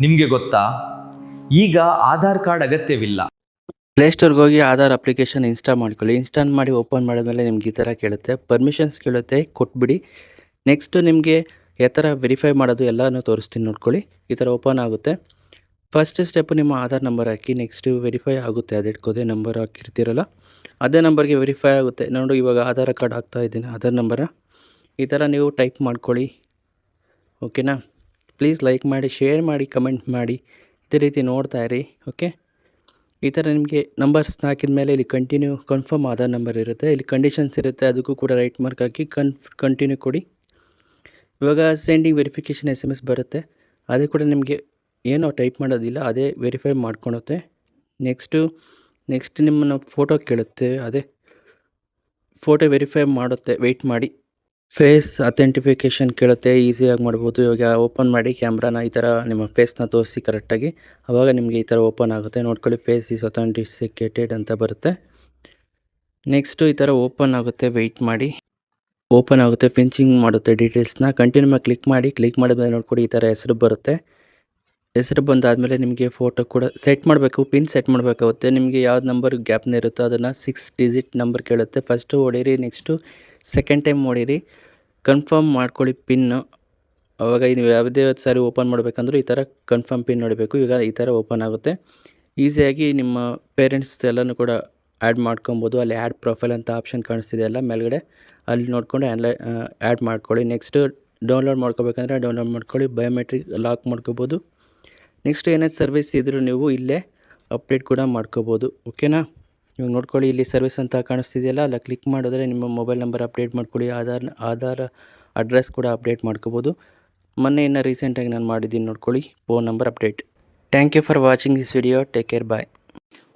ನಿಮಗೆ ಗೊತ್ತಾ, ಈಗ ಆಧಾರ್ ಕಾರ್ಡ್ ಅಗತ್ಯವಿಲ್ಲ. ಪ್ಲೇಸ್ಟೋರ್ಗೆ ಹೋಗಿ ಆಧಾರ್ ಅಪ್ಲಿಕೇಶನ್ ಇನ್ಸ್ಟಾಲ್ ಮಾಡ್ಕೊಳ್ಳಿ. ಇನ್ಸ್ಟಾಲ್ ಮಾಡಿ ಓಪನ್ ಮಾಡಿದ್ಮೇಲೆ ನಿಮ್ಗೆ ಈ ಥರ ಕೇಳುತ್ತೆ, ಪರ್ಮಿಷನ್ಸ್ ಕೇಳುತ್ತೆ, ಕೊಟ್ಬಿಡಿ. ನೆಕ್ಸ್ಟು ನಿಮಗೆ ಯಾವ ಥರ ವೆರಿಫೈ ಮಾಡೋದು ಎಲ್ಲನೂ ತೋರಿಸ್ತೀನಿ ನೋಡ್ಕೊಳ್ಳಿ. ಈ ಥರ ಓಪನ್ ಆಗುತ್ತೆ. ಫಸ್ಟ್ ಸ್ಟೆಪ್ಪು ನಿಮ್ಮ ಆಧಾರ್ ನಂಬರ್ ಹಾಕಿ, ನೆಕ್ಸ್ಟು ವೆರಿಫೈ ಆಗುತ್ತೆ. ಅದೇ ನಂಬರ್ ಹಾಕಿರ್ತೀರಲ್ಲ ಅದೇ ನಂಬರ್ಗೆ ವೆರಿಫೈ ಆಗುತ್ತೆ. ನೋಡು, ಇವಾಗ ಆಧಾರ್ ಕಾರ್ಡ್ ಹಾಕ್ತಾ ಇದ್ದೀನಿ, ಆಧಾರ್ ನಂಬರ ಈ ಥರ ನೀವು ಟೈಪ್ ಮಾಡ್ಕೊಳ್ಳಿ. ಓಕೆನಾ? ಪ್ಲೀಸ್ ಲೈಕ್ ಮಾಡಿ, ಶೇರ್ ಮಾಡಿ, ಕಮೆಂಟ್ ಮಾಡಿ. ಇದೇ ರೀತಿ ನೋಡ್ತಾ ಇರಿ. ಓಕೆ, ಈ ಥರ ನಿಮಗೆ ನಂಬರ್ಸ್ನ ಹಾಕಿದ ಮೇಲೆ ಇಲ್ಲಿ ಕನ್ಫರ್ಮ್ ಆಧಾರ್ ನಂಬರ್ ಇರುತ್ತೆ, ಇಲ್ಲಿ ಕಂಡೀಷನ್ಸ್ ಇರುತ್ತೆ, ಅದಕ್ಕೂ ಕೂಡ ರೈಟ್ ಮಾರ್ಕ್ ಹಾಕಿ ಕಂಟಿನ್ಯೂ ಕೊಡಿ. ಇವಾಗ ಸೆಂಡಿಂಗ್ ವೆರಿಫಿಕೇಷನ್ SMS ಬರುತ್ತೆ, ಅದೇ ಕೂಡ ನಿಮಗೆ ಏನೋ ಟೈಪ್ ಮಾಡೋದಿಲ್ಲ, ಅದೇ ವೆರಿಫೈ ಮಾಡ್ಕೊಳುತ್ತೆ. ನೆಕ್ಸ್ಟ್ ನಿಮ್ಮನ್ನು ಫೋಟೋ ಕೇಳುತ್ತೆ, ಅದೇ ಫೋಟೋ ವೆರಿಫೈ ಮಾಡುತ್ತೆ, ವೆಯ್ಟ್ ಮಾಡಿ. ಫೇಸ್ ಅಥೆಂಟಿಫಿಕೇಷನ್ ಕೇಳುತ್ತೆ, ಈಸಿಯಾಗಿ ಮಾಡ್ಬೋದು. ಇವಾಗ ಓಪನ್ ಮಾಡಿ ಕ್ಯಾಮ್ರಾನ, ಈ ಥರ ನಿಮ್ಮ ಫೇಸ್ನ ತೋರಿಸಿ ಕರೆಕ್ಟಾಗಿ, ಆವಾಗ ನಿಮಗೆ ಈ ಥರ ಓಪನ್ ಆಗುತ್ತೆ. ನೋಡ್ಕೊಳ್ಳಿ, ಫೇಸ್ ಈಸ್ ಅಥೆಂಟಿಕೇಟೆಡ್ ಅಂತ ಬರುತ್ತೆ. ನೆಕ್ಸ್ಟು ಈ ಥರ ಓಪನ್ ಆಗುತ್ತೆ, ವೆಯ್ಟ್ ಮಾಡಿ. ಓಪನ್ ಆಗುತ್ತೆ, ಫಿಂಚಿಂಗ್ ಮಾಡುತ್ತೆ ಡೀಟೇಲ್ಸ್ನ. ಕಂಟಿನ್ಯೂ ಮೇಲೆ ಕ್ಲಿಕ್ ಮಾಡಿದ್ಮೇಲೆ ನೋಡ್ಕೊಳ್ಳಿ, ಈ ಥರ ಹೆಸರು ಬರುತ್ತೆ. ಹೆಸರು ಬಂದಾದಮೇಲೆ ನಿಮಗೆ ಫೋಟೋ ಕೂಡ ಸೆಟ್ ಮಾಡಬೇಕು, ಪಿನ್ ಸೆಟ್ ಮಾಡಬೇಕಾಗುತ್ತೆ. ನಿಮಗೆ ಯಾವ್ದು ನಂಬರ್ ಗ್ಯಾಪ್ನ ಇರುತ್ತೋ ಅದನ್ನು 6 ಡಿಜಿಟ್ ನಂಬರ್ ಕೇಳುತ್ತೆ. ಫಸ್ಟು ಹೊಡೀರಿ, ನೆಕ್ಸ್ಟು ಸೆಕೆಂಡ್ ಟೈಮ್ ಹೊಡೀರಿ, ಕನ್ಫರ್ಮ್ ಮಾಡ್ಕೊಳ್ಳಿ ಪಿನ್ನು. ಆವಾಗ ನೀವು ಯಾವುದೇ ಸಾರಿ ಓಪನ್ ಮಾಡಬೇಕಂದ್ರೂ ಈ ಥರ ಕನ್ಫರ್ಮ್ ಪಿನ್ ಹೊಡಿಬೇಕು. ಈಗ ಈ ಥರ ಓಪನ್ ಆಗುತ್ತೆ. ಈಸಿಯಾಗಿ ನಿಮ್ಮ ಪೇರೆಂಟ್ಸ್ ಎಲ್ಲನೂ ಕೂಡ ಆ್ಯಡ್ ಮಾಡ್ಕೊಬೋದು. ಅಲ್ಲಿ ಆ್ಯಡ್ ಪ್ರೊಫೈಲ್ ಅಂತ ಆಪ್ಷನ್ ಕಾಣಿಸ್ತಿದೆ ಅಲ್ಲ ಮೇಲ್ಗಡೆ, ಅಲ್ಲಿ ನೋಡಿಕೊಂಡು ಆ್ಯಡ್ ಮಾಡ್ಕೊಳ್ಳಿ. ನೆಕ್ಸ್ಟು ಡೌನ್ಲೋಡ್ ಮಾಡ್ಕೋಬೇಕಂದ್ರೆ ಡೌನ್ಲೋಡ್ ಮಾಡ್ಕೊಳ್ಳಿ, ಬಯೋಮೆಟ್ರಿಕ್ ಲಾಕ್ ಮಾಡ್ಕೋಬೋದು. ನೆಕ್ಸ್ಟ್ ಏನೇ ಸರ್ವಿಸ್ ಇದ್ದರೂ ನೀವು ಇಲ್ಲೇ ಅಪ್ಡೇಟ್ ಕೂಡ ಮಾಡ್ಕೋಬೋದು. ಓಕೆನಾ? ಇವಾಗ ನೋಡ್ಕೊಳ್ಳಿ, ಇಲ್ಲಿ ಸರ್ವಿಸ್ ಅಂತ ಕಾಣಿಸ್ತಿದೆಯಲ್ಲ, ಅಲ್ಲ ಕ್ಲಿಕ್ ಮಾಡಿದ್ರೆ ನಿಮ್ಮ ಮೊಬೈಲ್ ನಂಬರ್ ಅಪ್ಡೇಟ್ ಮಾಡ್ಕೊಳ್ಳಿ, ಆಧಾರ್ ಅಡ್ರೆಸ್ ಕೂಡ ಅಪ್ಡೇಟ್ ಮಾಡ್ಕೋಬೋದು. ಮೊನ್ನೆ ಇನ್ನು ರೀಸೆಂಟಾಗಿ ನಾನು ಮಾಡಿದ್ದೀನಿ ನೋಡ್ಕೊಳ್ಳಿ, phone number update. Thank you for watching this video. Take care, bye.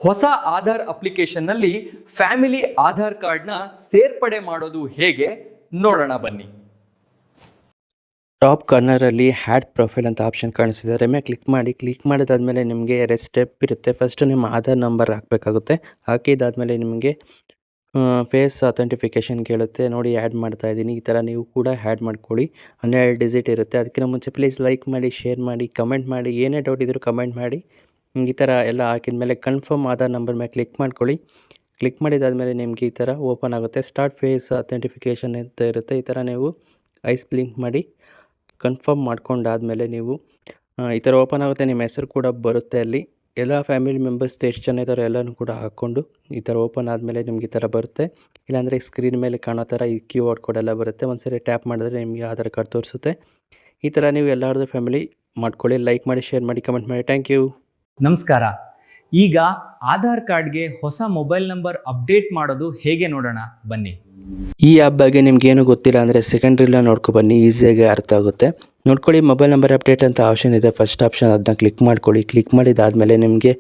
ಹೊಸ ಆಧಾರ್ ಅಪ್ಲಿಕೇಶನ್ನಲ್ಲಿ ಫ್ಯಾಮಿಲಿ ಆಧಾರ್ ಕಾರ್ಡ್ನ ಸೇರ್ಪಡೆ ಮಾಡೋದು ಹೇಗೆ ನೋಡೋಣ ಬನ್ನಿ. ಟಾಪ್ ಕಾರ್ನರಲ್ಲಿ ಹ್ಯಾಡ್ ಪ್ರೊಫೈಲ್ ಅಂತ ಆಪ್ಷನ್ ಕಾಣಿಸ್ತಿದೆ, ಅದರ ಮೇಲೆ ಕ್ಲಿಕ್ ಮಾಡಿದಾದಮೇಲೆ ನಿಮಗೆ 2 ಸ್ಟೆಪ್ ಇರುತ್ತೆ. ಫಸ್ಟು ನಿಮ್ಮ ಆಧಾರ್ ನಂಬರ್ ಹಾಕಬೇಕಾಗುತ್ತೆ. ಹಾಕಿದಾದಮೇಲೆ ನಿಮಗೆ ಫೇಸ್ ಅಥೆಂಟಿಫಿಕೇಷನ್ ಕೇಳುತ್ತೆ. ನೋಡಿ, ಆ್ಯಡ್ ಮಾಡ್ತಾ ಇದ್ದೀನಿ. ಈ ಥರ ನೀವು ಕೂಡ ಆ್ಯಡ್ ಮಾಡ್ಕೊಳ್ಳಿ. 12 ಡಿಜಿಟ್ ಇರುತ್ತೆ. ಅದಕ್ಕಿಂತ ಮುಂಚೆ ಪ್ಲೀಸ್ ಲೈಕ್ ಮಾಡಿ, ಶೇರ್ ಮಾಡಿ, ಕಮೆಂಟ್ ಮಾಡಿ. ಏನೇ ಡೌಟ್ ಇದ್ದರೂ ಕಮೆಂಟ್ ಮಾಡಿ. ಈ ಥರ ಎಲ್ಲ ಹಾಕಿದ್ಮೇಲೆ ಕನ್ಫರ್ಮ್ ಆಧಾರ್ ನಂಬರ್ ಮೇಲೆ ಕ್ಲಿಕ್ ಮಾಡ್ಕೊಳ್ಳಿ. ಕ್ಲಿಕ್ ಮಾಡಿದಾದಮೇಲೆ ನಿಮಗೆ ಈ ಥರ ಓಪನ್ ಆಗುತ್ತೆ. ಸ್ಟಾರ್ಟ್ ಫೇಸ್ ಅಥೆಂಟಿಫಿಕೇಷನ್ ಅಂತ ಇರುತ್ತೆ. ಈ ಥರ ನೀವು ಐಸ್ ಬ್ಲಿಂಕ್ ಮಾಡಿ ಕನ್ಫರ್ಮ್ ಮಾಡ್ಕೊಂಡಾದಮೇಲೆ ನೀವು ಈ ಥರ ಓಪನ್ ಆಗುತ್ತೆ. ನಿಮ್ಮ ಹೆಸರು ಕೂಡ ಬರುತ್ತೆ. ಅಲ್ಲಿ ಎಲ್ಲ ಫ್ಯಾಮಿಲಿ ಮೆಂಬರ್ಸ್ ಎಷ್ಟು ಜನ ಇದ್ದಾರೋ ಎಲ್ಲನೂ ಕೂಡ ಹಾಕ್ಕೊಂಡು ಈ ಥರ ಓಪನ್ ಆದಮೇಲೆ ನಿಮ್ಗೆ ಈ ಥರ ಬರುತ್ತೆ. ಇಲ್ಲಾಂದರೆ ಸ್ಕ್ರೀನ್ ಮೇಲೆ ಕಾಣೋ ಥರ ಈ QR ಕೋಡ್ ಎಲ್ಲ ಬರುತ್ತೆ. ಒಂದ್ಸರಿ ಟ್ಯಾಪ್ ಮಾಡಿದ್ರೆ ನಿಮಗೆ ಆಧಾರ್ ಕಾರ್ಡ್ ತೋರಿಸುತ್ತೆ. ಈ ಥರ ನೀವು ಎಲ್ಲರದ್ದು ಫ್ಯಾಮಿಲಿ ಮಾಡ್ಕೊಳ್ಳಿ. ಲೈಕ್ ಮಾಡಿ, ಶೇರ್ ಮಾಡಿ, ಕಮೆಂಟ್ ಮಾಡಿ. Thank you. ನಮಸ್ಕಾರ. ಈಗ ಆಧಾರ್ ಕಾರ್ಡ್ಗೆ ಹೊಸ ಮೊಬೈಲ್ ನಂಬರ್ ಅಪ್ಡೇಟ್ ಮಾಡೋದು ಹೇಗೆ ನೋಡೋಣ ಬನ್ನಿ. ಈ ಆ್ಯಪ್ ಬಗ್ಗೆ ನಿಮ್ಗೇನು ಗೊತ್ತಿಲ್ಲ ಅಂದರೆ ಸೆಕೆಂಡ್ರಿಲ್ಲ ನೋಡ್ಕೊಬನ್ನಿ, ಈಸಿಯಾಗಿ ಅರ್ಥ ಆಗುತ್ತೆ. ನೋಡ್ಕೊಳ್ಳಿ, ಮೊಬೈಲ್ ನಂಬರ್ ಅಪ್ಡೇಟ್ ಅಂತ ಆಪ್ಷನ್ ಇದೆ, ಫಸ್ಟ್ ಆಪ್ಷನ್, ಅದನ್ನ ಕ್ಲಿಕ್ ಮಾಡ್ಕೊಳ್ಳಿ. ಕ್ಲಿಕ್ ಮಾಡಿದಾದಮೇಲೆ ನಿಮಗೆ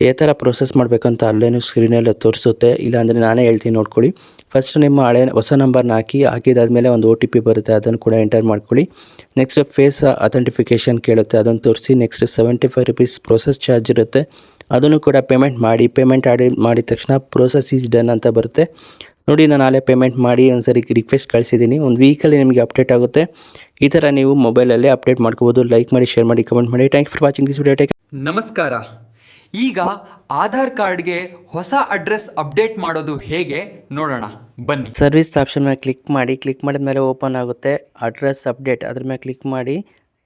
ಯಾವ ಥರ ಪ್ರೊಸೆಸ್ ಮಾಡಬೇಕಂತ ಅಲ್ಲೇನು ಸ್ಕ್ರೀನೆಲ್ಲ ತೋರಿಸುತ್ತೆ. ಇಲ್ಲಾಂದರೆ ನಾನೇ ಹೇಳ್ತೀನಿ ನೋಡ್ಕೊಳ್ಳಿ. ಫಸ್ಟ್ ನಿಮ್ಮ ಹೊಸ ನಂಬರ್ನ ಹಾಕಿದಾದಮೇಲೆ ಒಂದು OTP ಬರುತ್ತೆ, ಅದನ್ನು ಕೂಡ ಎಂಟರ್ ಮಾಡ್ಕೊಳ್ಳಿ. ನೆಕ್ಸ್ಟ್ ಫೇಸ್ ಅಥೆಂಟಿಫಿಕೇಷನ್ ಕೇಳುತ್ತೆ, ಅದನ್ನು ತೋರಿಸಿ. ನೆಕ್ಸ್ಟ್ 75 ರೂಪೀಸ್ ಪ್ರೊಸೆಸ್ ಚಾರ್ಜ್ ಇರುತ್ತೆ, ಅದನ್ನು ಕೂಡ ಪೇಮೆಂಟ್ ಮಾಡಿ. ಪೇಮೆಂಟ್ ಮಾಡಿದ ತಕ್ಷಣ ಪ್ರೋಸೆಸ್ ಈಸ್ ಡನ್ ಅಂತ ಬರುತ್ತೆ. ನೋಡಿ, ನಾನು ನಾಳೆ ಪೇಮೆಂಟ್ ಮಾಡಿ ಒಂದ್ಸರಿ ರಿಕ್ವೆಸ್ಟ್ ಕಳಿಸಿದ್ದೀನಿ. ಒಂದು ವೀಕಲ್ಲಿ ನಿಮಗೆ ಅಪ್ಡೇಟ್ ಆಗುತ್ತೆ. ಈ ಥರ ನೀವು ಮೊಬೈಲಲ್ಲೇ ಅಪ್ಡೇಟ್ ಮಾಡ್ಕೋಬೋದು. ಲೈಕ್ ಮಾಡಿ, ಶೇರ್ ಮಾಡಿ, ಕಮೆಂಟ್ ಮಾಡಿ. Thank you for watching this video. ನಮಸ್ಕಾರ. ಈಗ ಆಧಾರ್ ಕಾರ್ಡ್ಗೆ ಹೊಸ ಅಡ್ರೆಸ್ ಅಪ್ಡೇಟ್ ಮಾಡೋದು ಹೇಗೆ ನೋಡೋಣ ಬನ್ನಿ. ಸರ್ವಿಸ್ ಆಪ್ಷನ್ ಮೇಲೆ ಕ್ಲಿಕ್ ಮಾಡಿದ್ಮೇಲೆ ಓಪನ್ ಆಗುತ್ತೆ. ಅಡ್ರೆಸ್ ಅಪ್ಡೇಟ್ ಅದ್ರ ಮೇಲೆ ಕ್ಲಿಕ್ ಮಾಡಿ.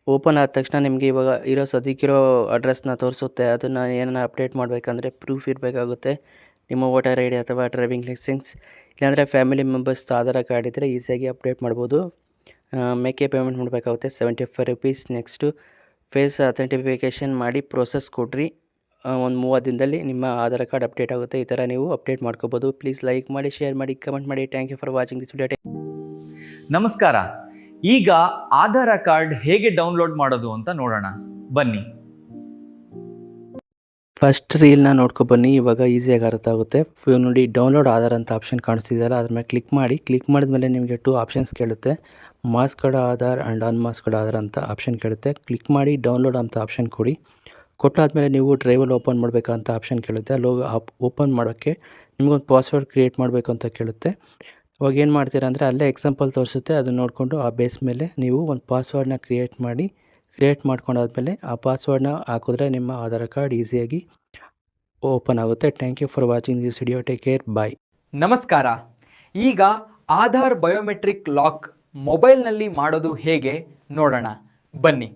ಓಪನ್ ಆದ ತಕ್ಷಣ ನಿಮಗೆ ಇವಾಗ ಸದ್ಯಕ್ಕಿರೋ ಅಡ್ರೆಸ್ನ ತೋರಿಸುತ್ತೆ. ಅದನ್ನು ಏನನ್ನ ಅಪ್ಡೇಟ್ ಮಾಡಬೇಕಂದ್ರೆ ಪ್ರೂಫ್ ಇರಬೇಕಾಗುತ್ತೆ, ನಿಮ್ಮ ವೋಟರ್ ID ಅಥವಾ ಡ್ರೈವಿಂಗ್ ಲೈಸೆನ್ಸ್, ಇಲ್ಲಾಂದರೆ ಫ್ಯಾಮಿಲಿ ಮೆಂಬರ್ಸ್ದು ಆಧಾರ್ ಕಾರ್ಡ್ ಇದ್ದರೆ ಈಸಿಯಾಗಿ ಅಪ್ಡೇಟ್ ಮಾಡ್ಬೋದು. ಮೇಕೆ ಪೇಮೆಂಟ್ ಮಾಡಬೇಕಾಗುತ್ತೆ 75 ರೂಪೀಸ್. ನೆಕ್ಸ್ಟು ಫೇಸ್ ಅಥೆಂಟಿಫಿಕೇಷನ್ ಮಾಡಿ ಪ್ರೋಸೆಸ್ ಕೊಡ್ರಿ. ಒಂದು 30 ದಿನದಲ್ಲಿ ನಿಮ್ಮ ಆಧಾರ್ ಕಾರ್ಡ್ ಅಪ್ಡೇಟ್ ಆಗುತ್ತೆ. ಈ ಥರ ನೀವು ಅಪ್ಡೇಟ್ ಮಾಡ್ಕೋಬೋದು. ಪ್ಲೀಸ್ ಲೈಕ್ ಮಾಡಿ, ಶೇರ್ ಮಾಡಿ, ಕಮೆಂಟ್ ಮಾಡಿ. Thank you for watching this video. ನಮಸ್ಕಾರ. ಈಗ ಆಧಾರ್ ಕಾರ್ಡ್ ಹೇಗೆ ಡೌನ್ಲೋಡ್ ಮಾಡೋದು ಅಂತ ನೋಡೋಣ ಬನ್ನಿ. ಫಸ್ಟ್ ರೀಲ್ನ ನೋಡ್ಕೊಬನ್ನಿ, ಇವಾಗ ಈಸಿಯಾಗಿ ಅರ್ಥ ಆಗುತ್ತೆ. ನೋಡಿ, ಡೌನ್ಲೋಡ್ ಆಧಾರ್ ಅಂತ ಆಪ್ಷನ್ ಕಾಣಿಸ್ತಿದೆಯಲ್ಲ, ಅದ್ರ ಮೇಲೆ ಕ್ಲಿಕ್ ಮಾಡಿದ್ಮೇಲೆ ನಿಮಗೆ 2 ಆಪ್ಷನ್ಸ್ ಕೇಳುತ್ತೆ, ಮಾಸ್ಕ್ಡ್ ಆಧಾರ್ ಆ್ಯಂಡ್ ಅನ್ಮಾಸ್ಕ್ಡ್ ಆಧಾರ್ ಅಂತ ಆಪ್ಷನ್ ಕೇಳುತ್ತೆ. ಕ್ಲಿಕ್ ಮಾಡಿ ಡೌನ್ಲೋಡ್ ಅಂತ ಆಪ್ಷನ್ ಕೊಡಿ. ಕೊಟ್ಟಾದಮೇಲೆ ನೀವು ಡ್ರೈವಲ್ಲಿ ಓಪನ್ ಮಾಡಬೇಕಂತ ಆಪ್ಷನ್ ಕೇಳುತ್ತೆ. ಅಲ್ಲಿ ಓಪನ್ ಮಾಡೋಕ್ಕೆ ನಿಮಗೊಂದು ಪಾಸ್ವರ್ಡ್ ಕ್ರಿಯೇಟ್ ಮಾಡಬೇಕು ಅಂತ ಕೇಳುತ್ತೆ. ಅವಾಗ ಏನು ಮಾಡ್ತೀರಾ ಅಂದರೆ ಅಲ್ಲೇ ಎಕ್ಸಾಂಪಲ್ ತೋರಿಸುತ್ತೆ, ಅದನ್ನು ನೋಡಿಕೊಂಡು ಆ ಬೇಸ್ ಮೇಲೆ ನೀವು ಒಂದು ಪಾಸ್ವರ್ಡ್ನ ಕ್ರಿಯೇಟ್ ಮಾಡಿ ಕ್ರಿಯೇಟ್ ಮಾಡ್ಕೊಂಡಾದ್ಮೇಲೆ ಆ ಪಾಸ್ವರ್ಡ್ನ ಹಾಕಿದ್ರೆ ನಿಮ್ಮ ಆಧಾರ್ ಕಾರ್ಡ್ ಈಸಿಯಾಗಿ ಓಪನ್ ಆಗುತ್ತೆ. Thank you for watching this video. Take care. Bye. ನಮಸ್ಕಾರ. ಈಗ ಆಧಾರ್ ಬಯೋಮೆಟ್ರಿಕ್ ಲಾಕ್ ಮೊಬೈಲ್ನಲ್ಲಿ ಮಾಡೋದು ಹೇಗೆ ನೋಡೋಣ ಬನ್ನಿ.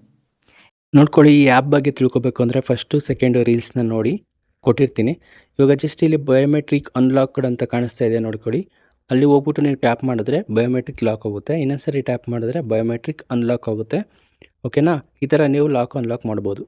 ನೋಡ್ಕೊಳ್ಳಿ, ಈ ಆ್ಯಪ್ ಬಗ್ಗೆ ತಿಳ್ಕೊಬೇಕು ಅಂದರೆ ಫಸ್ಟು ಸೆಕೆಂಡು ರೀಲ್ಸ್ನ ನೋಡಿ ಕೊಟ್ಟಿರ್ತೀನಿ. ಇವಾಗ ಜಸ್ಟ್ ಇಲ್ಲಿ ಬಯೋಮೆಟ್ರಿಕ್ ಅನ್ಲಾಕ್ಡ್ ಅಂತ ಕಾಣಿಸ್ತಾ ಇದೆ ನೋಡ್ಕೊಳ್ಳಿ. ಅಲ್ಲಿ ಹೋಗ್ಬಿಟ್ಟು ನೀವು ಟ್ಯಾಪ್ ಮಾಡಿದ್ರೆ ಬಯೋಮೆಟ್ರಿಕ್ ಲಾಕ್ ಆಗುತ್ತೆ. ಇನ್ನೊಂದ್ಸರಿ ಟ್ಯಾಪ್ ಮಾಡಿದ್ರೆ ಬಯೋಮೆಟ್ರಿಕ್ ಅನ್ಲಾಕ್ ಆಗುತ್ತೆ. ಓಕೆನಾ? ಈ ಥರ ನೀವು ಲಾಕ್ ಅನ್ಲಾಕ್ ಮಾಡ್ಬೋದು.